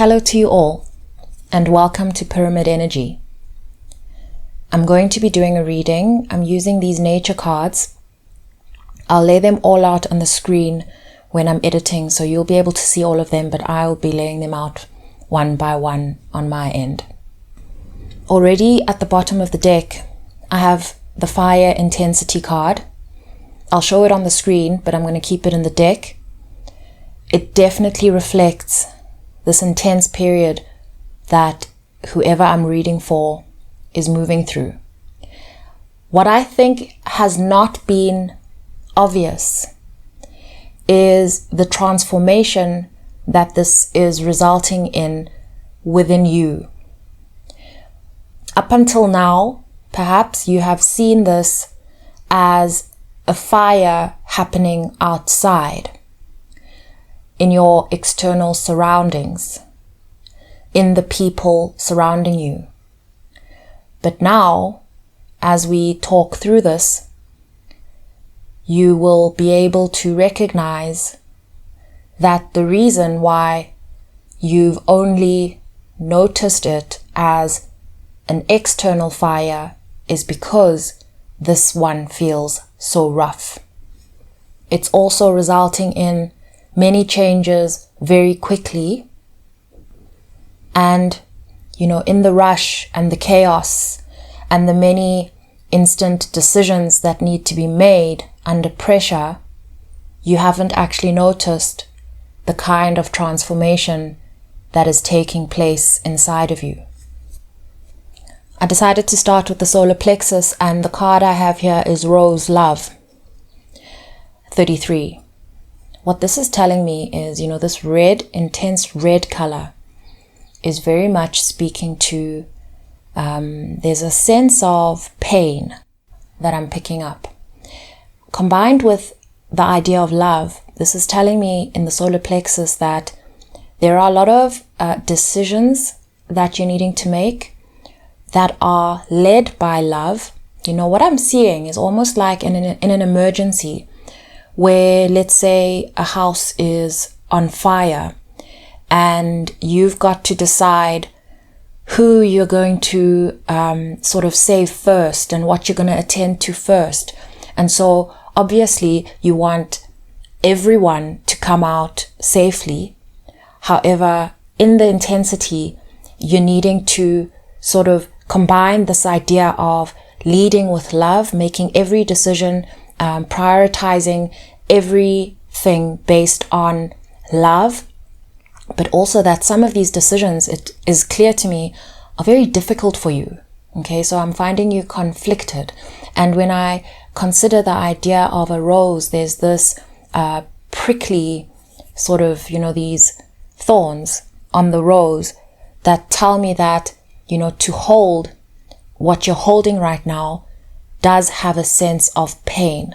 Hello to you all, and welcome to Pyramid Energy. I'm going to be doing a reading. I'm using these nature cards. I'll lay them all out on the screen when I'm editing, so you'll be able to see all of them, but I'll be laying them out one by one on my end. Already at the bottom of the deck, I have the Fire Intensity card. I'll show it on the screen, but I'm going to keep it in the deck. It definitely reflects this intense period that whoever I'm reading for is moving through. What I think has not been obvious is the transformation that this is resulting in within you. Up until now, perhaps you have seen this as a fire happening outside, in your external surroundings, in the people surrounding you. But now, as we talk through this, you will be able to recognize that the reason why you've only noticed it as an external fire is because this one feels so rough. It's also resulting in many changes very quickly, and in the rush and the chaos and the many instant decisions that need to be made under pressure, you haven't actually noticed the kind of transformation that is taking place inside of you. I decided to start with the solar plexus, and the card I have here is Rose Love 33. What this is telling me is, this red, intense red color is very much speaking to, there's a sense of pain that I'm picking up. Combined with the idea of love, this is telling me in the solar plexus that there are a lot of decisions that you're needing to make that are led by love. What I'm seeing is almost like in an emergency, where, let's say, a house is on fire and you've got to decide who you're going to sort of save first and what you're going to attend to first. And so obviously you want everyone to come out safely. However, in the intensity, you're needing to sort of combine this idea of leading with love, making every decision, prioritizing everything based on love, but also that some of these decisions, it is clear to me, are very difficult for you. Okay, so I'm finding you conflicted. And when I consider the idea of a rose, there's this prickly sort of, these thorns on the rose that tell me that, to hold what you're holding right now does have a sense of pain.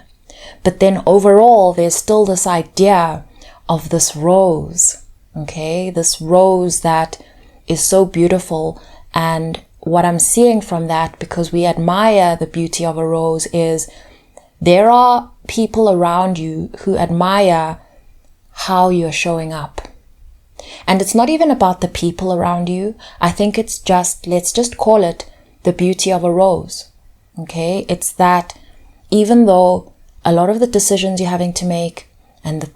But then overall, there's still this idea of this rose, okay? This rose that is so beautiful. And what I'm seeing from that, because we admire the beauty of a rose, is there are people around you who admire how you're showing up. And it's not even about the people around you. I think it's just, let's just call it the beauty of a rose, okay? It's that even though a lot of the decisions you're having to make and the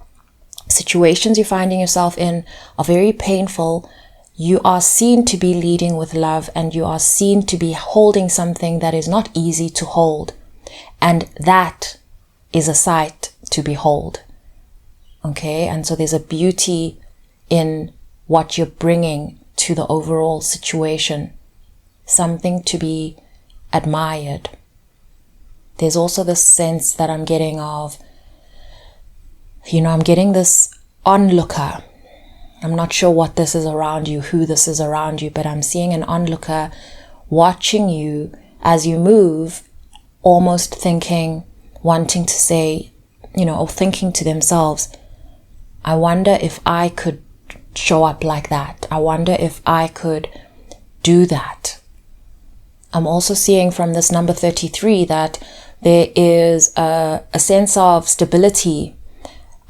situations you're finding yourself in are very painful, you are seen to be leading with love, and you are seen to be holding something that is not easy to hold. And that is a sight to behold. Okay? And so there's a beauty in what you're bringing to the overall situation. Something to be admired. There's also this sense that I'm getting of, I'm getting this onlooker. I'm not sure what this is around you, who this is around you, but I'm seeing an onlooker watching you as you move, almost thinking, wanting to say, or thinking to themselves, I wonder if I could show up like that. I wonder if I could do that. I'm also seeing from this number 33 that there is a sense of stability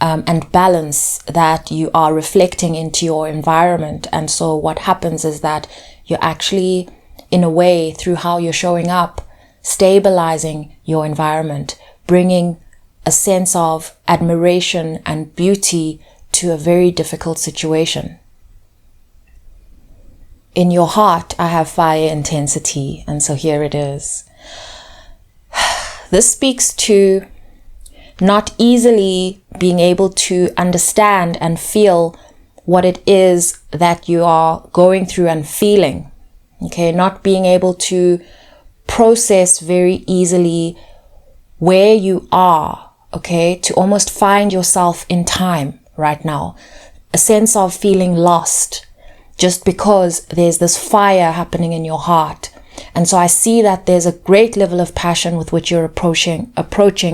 and balance that you are reflecting into your environment. And so what happens is that you're actually, in a way, through how you're showing up, stabilizing your environment, bringing a sense of admiration and beauty to a very difficult situation. In your heart, I have fire intensity, and so here it is. This speaks to not easily being able to understand and feel what it is that you are going through and feeling. Okay, not being able to process very easily where you are, okay, to almost find yourself in time right now. A sense of feeling lost just because there's this fire happening in your heart. And so I see that there's a great level of passion with which you're approaching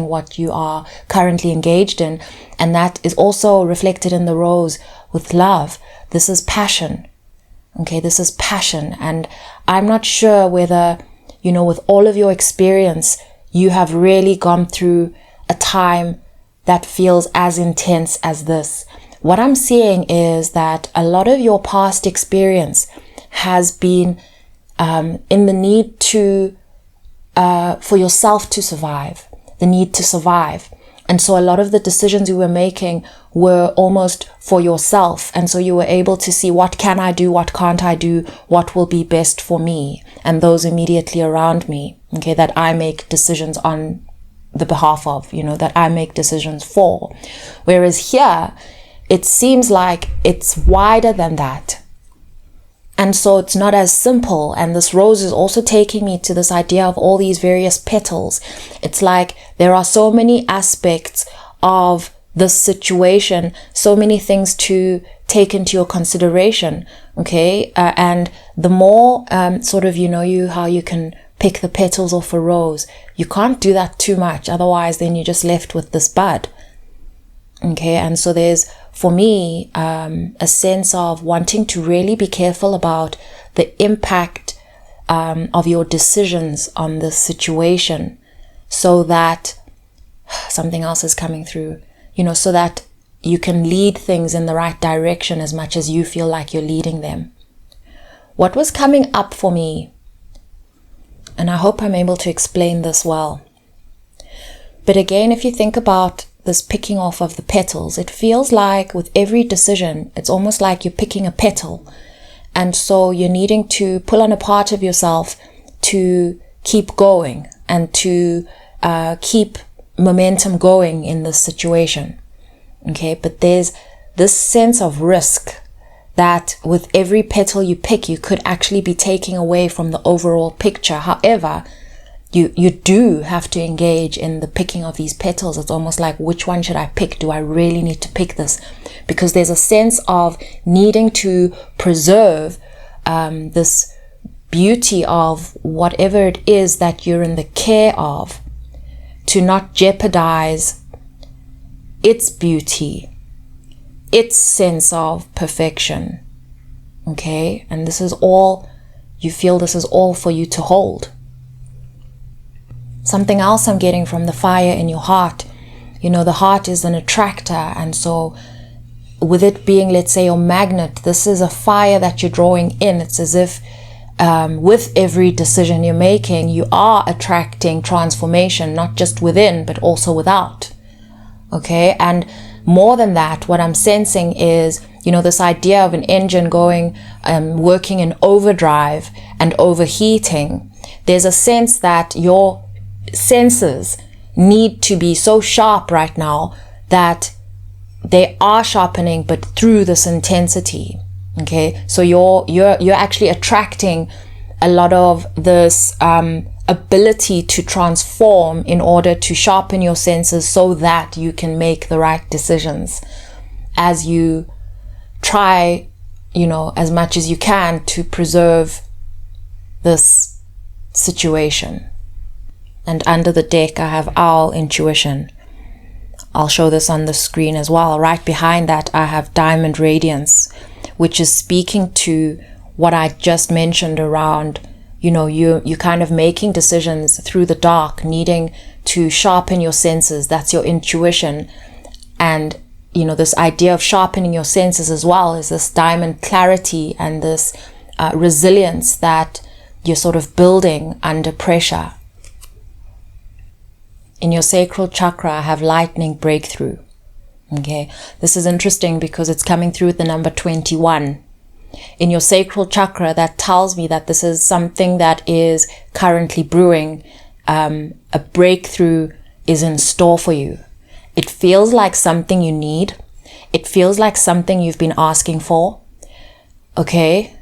what you are currently engaged in. And that is also reflected in the rose with love. This is passion. Okay, this is passion. And I'm not sure whether, with all of your experience, you have really gone through a time that feels as intense as this. What I'm seeing is that a lot of your past experience has been in the need to, for yourself to survive, the need to survive. And so a lot of the decisions you were making were almost for yourself. And so you were able to see, what can I do? What can't I do? What will be best for me and those immediately around me? Okay, that I make decisions on the behalf of, that I make decisions for. Whereas here, it seems like it's wider than that. And so it's not as simple. And this rose is also taking me to this idea of all these various petals. It's like there are so many aspects of this situation, so many things to take into your consideration. Okay. And the more how you can pick the petals off a rose, you can't do that too much. Otherwise, then you're just left with this bud. Okay. And so there's, for me, a sense of wanting to really be careful about the impact of your decisions on this situation, so that something else is coming through, so that you can lead things in the right direction as much as you feel like you're leading them. What was coming up for me, and I hope I'm able to explain this well, but again, if you think about this picking off of the petals, it feels like with every decision, it's almost like you're picking a petal. And so you're needing to pull on a part of yourself to keep going and to keep momentum going in this situation. Okay, but there's this sense of risk that with every petal you pick, you could actually be taking away from the overall picture. However, you do have to engage in the picking of these petals. It's almost like, which one should I pick? Do I really need to pick this? Because there's a sense of needing to preserve this beauty of whatever it is that you're in the care of, to not jeopardize its beauty, its sense of perfection. Okay? And this is all, you feel this is all for you to hold. Something else I'm getting from the fire in your heart, the heart is an attractor. And so with it being, let's say, your magnet, this is a fire that you're drawing in. It's as if with every decision you're making, you are attracting transformation, not just within, but also without. Okay. And more than that, what I'm sensing is, this idea of an engine going, working in overdrive and overheating. There's a sense that your senses need to be so sharp right now that they are sharpening, but through this intensity. Okay, so you're actually attracting a lot of this ability to transform in order to sharpen your senses so that you can make the right decisions as you try, as much as you can to preserve this situation. And under the deck, I have owl intuition. I'll show this on the screen as well. Right behind that, I have diamond radiance, which is speaking to what I just mentioned around, you're kind of making decisions through the dark, needing to sharpen your senses. That's your intuition. And this idea of sharpening your senses as well, is this diamond clarity and this resilience that you're sort of building under pressure. In your sacral chakra, I have lightning breakthrough. Okay, this is interesting because it's coming through with the number 21. In your sacral chakra, that tells me that this is something that is currently brewing. A breakthrough is in store for you. It feels like something you need. It feels like something you've been asking for. Okay.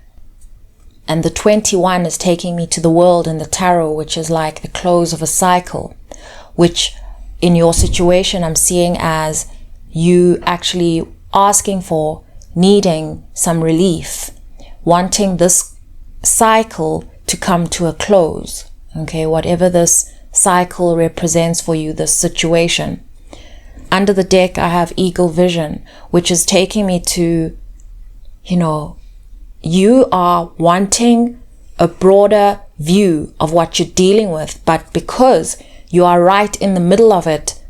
And the 21 is taking me to the world in the tarot, which is like the close of a cycle, which in your situation, I'm seeing as you actually asking for, needing some relief, wanting this cycle to come to a close. Okay, whatever this cycle represents for you, this situation. Under the deck, I have eagle vision, which is taking me to, you are wanting a broader view of what you're dealing with, but because you are right in the middle of it,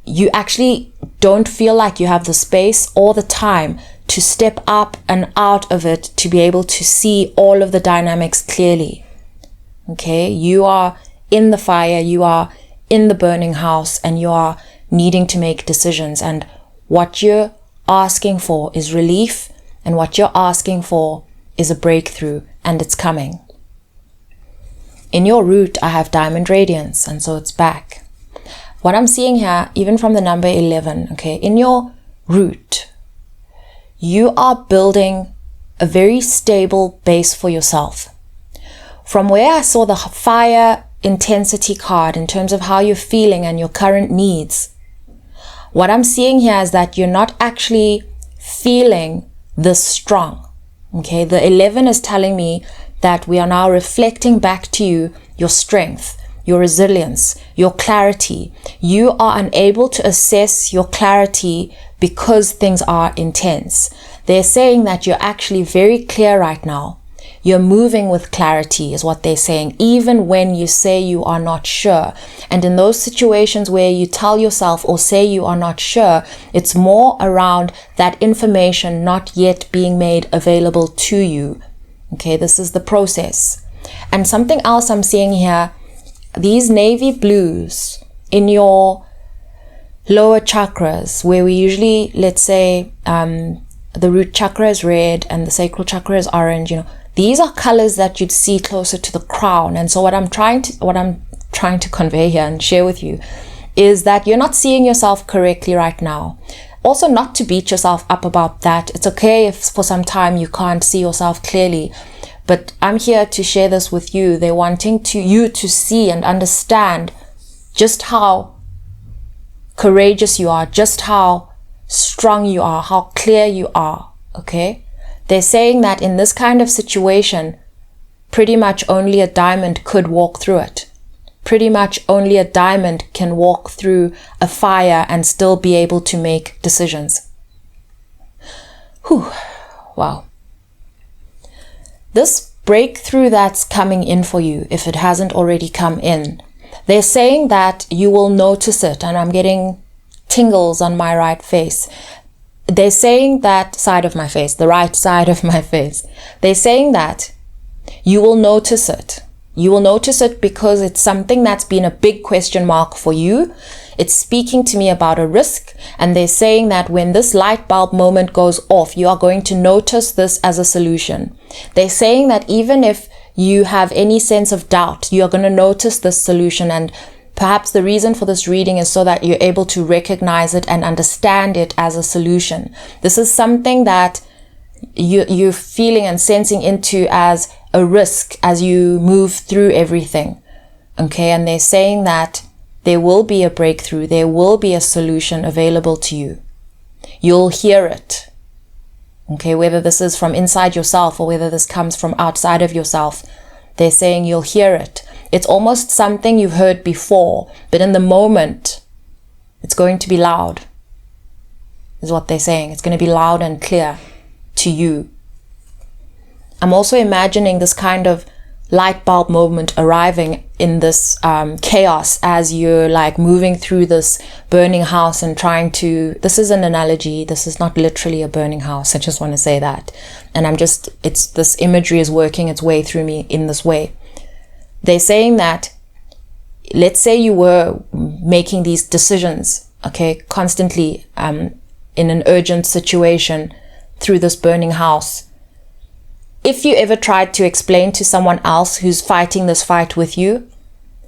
you actually don't feel like you have the space or the time to step up and out of it to be able to see all of the dynamics clearly. Okay, you are in the fire, you are in the burning house, and you are needing to make decisions. And what you're asking for is relief, and what you're asking for is a breakthrough, and it's coming. In your root, I have diamond radiance, and so it's back. What I'm seeing here, even from the number 11, okay, in your root, you are building a very stable base for yourself. From where I saw the fire intensity card in terms of how you're feeling and your current needs, what I'm seeing here is that you're not actually feeling this strong. Okay, the 11 is telling me that we are now reflecting back to you your strength, your resilience, your clarity. You are unable to assess your clarity because things are intense. They're saying that you're actually very clear right now. You're moving with clarity is what they're saying, even when you say you are not sure. And in those situations where you tell yourself or say you are not sure, it's more around that information not yet being made available to you. Okay, this is the process. And something else I'm seeing here, these navy blues in your lower chakras, where we usually, let's say, the root chakra is red and the sacral chakra is orange, these are colors that you'd see closer to the crown. And so what I'm trying to convey here and share with you is that you're not seeing yourself correctly right now. Also, not to beat yourself up about that. It's okay if for some time you can't see yourself clearly, but I'm here to share this with you. They're wanting you to see and understand just how courageous you are, just how strong you are, how clear you are. Okay? They're saying that in this kind of situation, pretty much only a diamond could walk through it. Pretty much only a diamond can walk through a fire and still be able to make decisions. Whew. Wow. This breakthrough that's coming in for you, if it hasn't already come in, they're saying that you will notice it, and I'm getting tingles on my right face. They're saying that side of my face, the right side of my face. They're saying that you will notice it. You will notice it because it's something that's been a big question mark for you. It's speaking to me about a risk. And they're saying that when this light bulb moment goes off, you are going to notice this as a solution. They're saying that even if you have any sense of doubt, you are going to notice this solution. And perhaps the reason for this reading is so that you're able to recognize it and understand it as a solution. This is something that you're feeling and sensing into as a risk as you move through everything. Okay, and they're saying that there will be a breakthrough, there will be a solution available to you. You'll hear it. Okay, whether this is from inside yourself or whether this comes from outside of yourself, they're saying you'll hear it. It's almost something you've heard before, but in the moment, it's going to be loud, is what they're saying. It's going to be loud and clear to you. I'm also imagining this kind of light bulb moment arriving in this chaos as you're like moving through this burning house and trying to, this is an analogy, this is not literally a burning house, I just want to say that. And it's this imagery is working its way through me in this way. They're saying that, let's say you were making these decisions, okay, constantly in an urgent situation through this burning house. If you ever tried to explain to someone else who's fighting this fight with you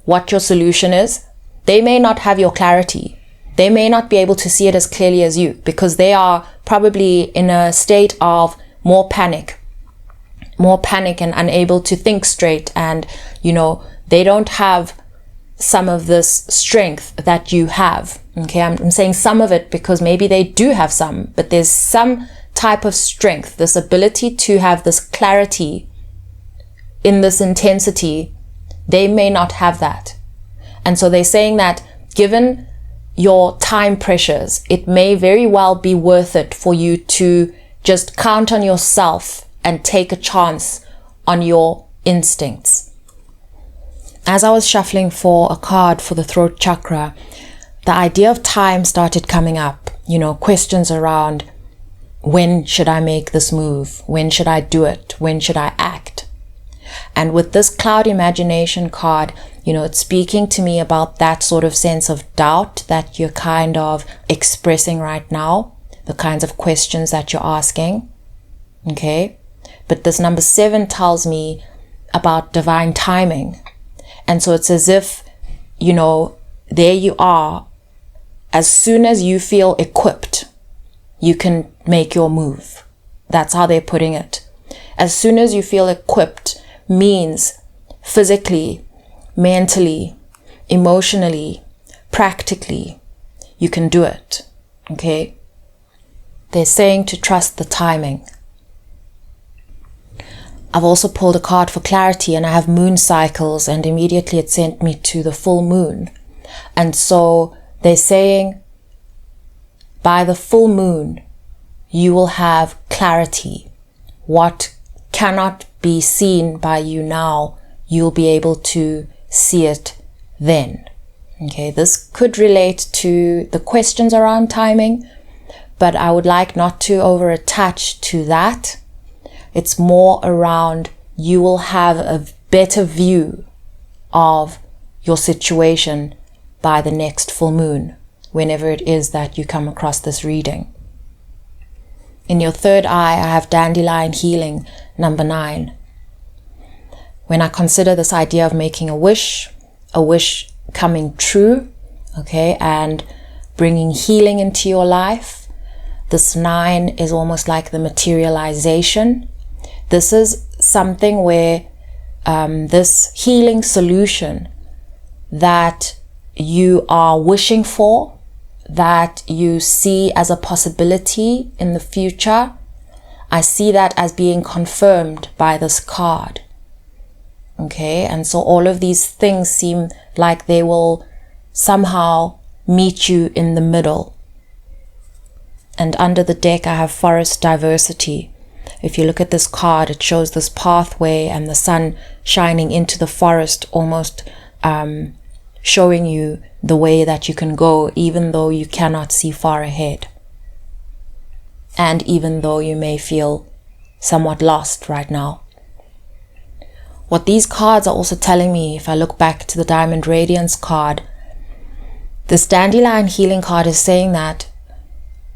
what your solution is, they may not have your clarity. They may not be able to see it as clearly as you, because they are probably in a state of more panic and unable to think straight. And, they don't have some of this strength that you have. Okay, I'm saying some of it because maybe they do have some, but there's some type of strength, this ability to have this clarity in this intensity. They may not have that. And so they're saying that given your time pressures, it may very well be worth it for you to just count on yourself and take a chance on your instincts. As I was shuffling for a card for the throat chakra, the idea of time started coming up, questions around, when should I make this move? When should I do it? When should I act? And with this cloud imagination card, it's speaking to me about that sort of sense of doubt that you're kind of expressing right now, the kinds of questions that you're asking. Okay. But this number 7 tells me about divine timing. And so it's as if, there you are. As soon as you feel equipped, you can make your move. That's how they're putting it. As soon as you feel equipped means physically, mentally, emotionally, practically, you can do it. Okay? They're saying to trust the timing. I've also pulled a card for clarity, and I have moon cycles, and immediately it sent me to the full moon. And so they're saying by the full moon, you will have clarity. What cannot be seen by you now, you'll be able to see it then. Okay, this could relate to the questions around timing, but I would like not to over-attach to that. It's more around you will have a better view of your situation by the next full moon, whenever it is that you come across this reading. In your third eye, I have dandelion healing, number 9. When I consider this idea of making a wish coming true, okay, and bringing healing into your life, this 9 is almost like the materialization. This is something where this healing solution that you are wishing for, that you see as a possibility in the future, I see that as being confirmed by this card. Okay, and so all of these things seem like they will somehow meet you in the middle. And under the deck, I have forest diversity. If you look at this card, it shows this pathway and the sun shining into the forest, almost showing you the way that you can go, even though you cannot see far ahead. And even though you may feel somewhat lost right now. What these cards are also telling me, if I look back to the Diamond Radiance card, this Dandelion Healing card is saying that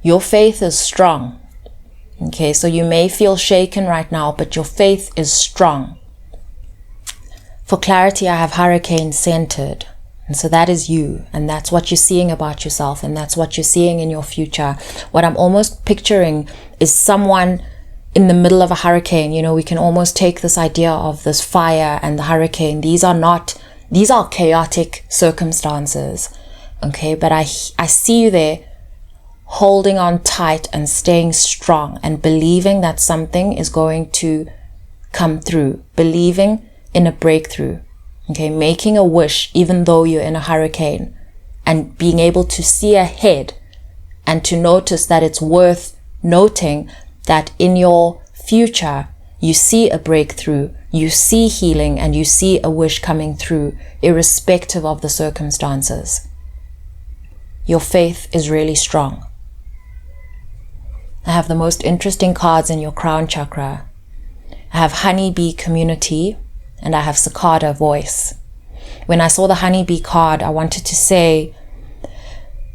your faith is strong. Okay, so you may feel shaken right now, but your faith is strong. For clarity, I have Hurricane centered. And so that is you, and that's what you're seeing about yourself, and that's what you're seeing in your future. What I'm almost picturing is someone in the middle of a hurricane. We can almost take this idea of this fire and the hurricane. These are chaotic circumstances. Okay, but I see you there holding on tight and staying strong and believing that something is going to come through, believing in a breakthrough. Okay, making a wish even though you're in a hurricane, and being able to see ahead and to notice that it's worth noting that in your future you see a breakthrough, you see healing, and you see a wish coming through, irrespective of the circumstances. Your faith is really strong. I have the most interesting cards in your crown chakra. I have honeybee community and I have cicada voice. When I saw the honeybee card, I wanted to say,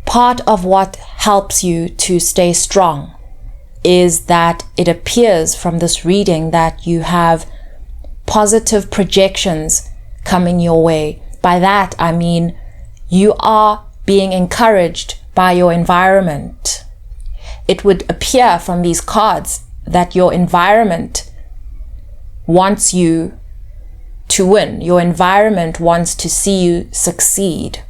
part of what helps you to stay strong is that it appears from this reading that you have positive projections coming your way. By that, I mean you are being encouraged by your environment. It would appear from these cards that your environment wants you to win. Your environment wants to see you succeed.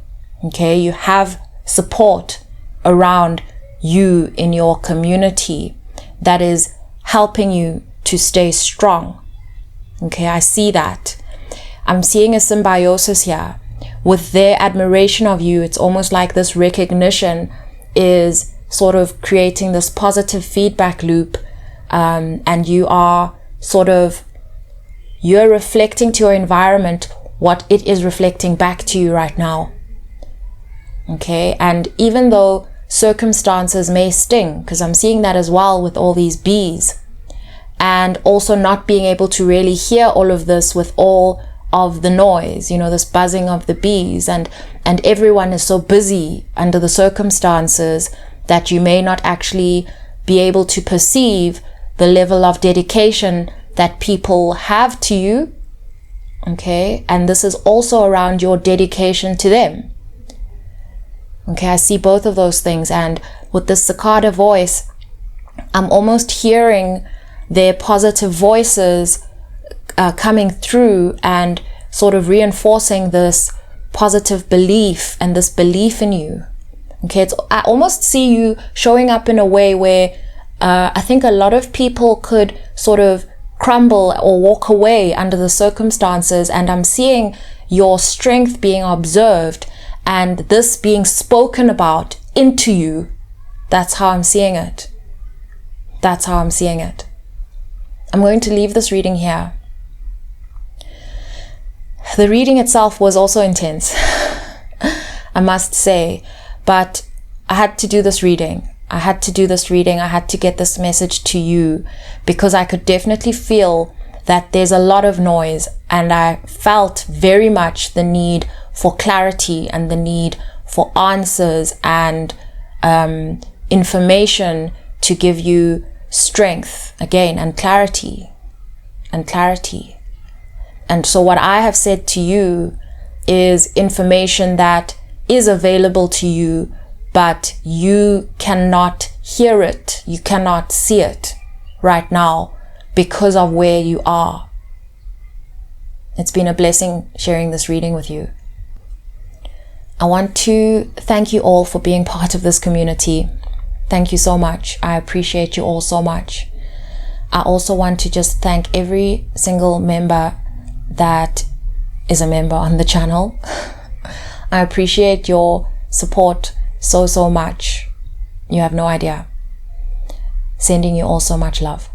Okay, you have support around you in your community that is helping you to stay strong. Okay, I see that. I'm seeing a symbiosis here. With their admiration of you, it's almost like this recognition is sort of creating this positive feedback loop, and you're reflecting to your environment what it is reflecting back to you right now. Okay, and even though circumstances may sting, because I'm seeing that as well with all these bees, and also not being able to really hear all of this with all of the noise, this buzzing of the bees, and everyone is so busy under the circumstances that you may not actually be able to perceive the level of dedication that people have to you. Okay, and this is also around your dedication to them. Okay, I see both of those things, and with this cicada voice, I'm almost hearing their positive voices coming through and sort of reinforcing this positive belief and this belief in you. Okay, I almost see you showing up in a way where I think a lot of people could sort of crumble or walk away under the circumstances, and I'm seeing your strength being observed and this being spoken about into you. That's how I'm seeing it. That's how I'm seeing it. I'm going to leave this reading here. The reading itself was also intense, I must say, but I had to do this reading. I had to get this message to you because I could definitely feel that there's a lot of noise, and I felt very much the need for clarity and the need for answers and information to give you strength again, and clarity. And so what I have said to you is information that is available to you, but you cannot hear it, you cannot see it right now because of where you are. It's been a blessing sharing this reading with you. I want to thank you all for being part of this community. Thank you so much. I appreciate you all so much. I also want to just thank every single member that is a member on the channel. I appreciate your support so much. You have no idea. Sending you all so much love.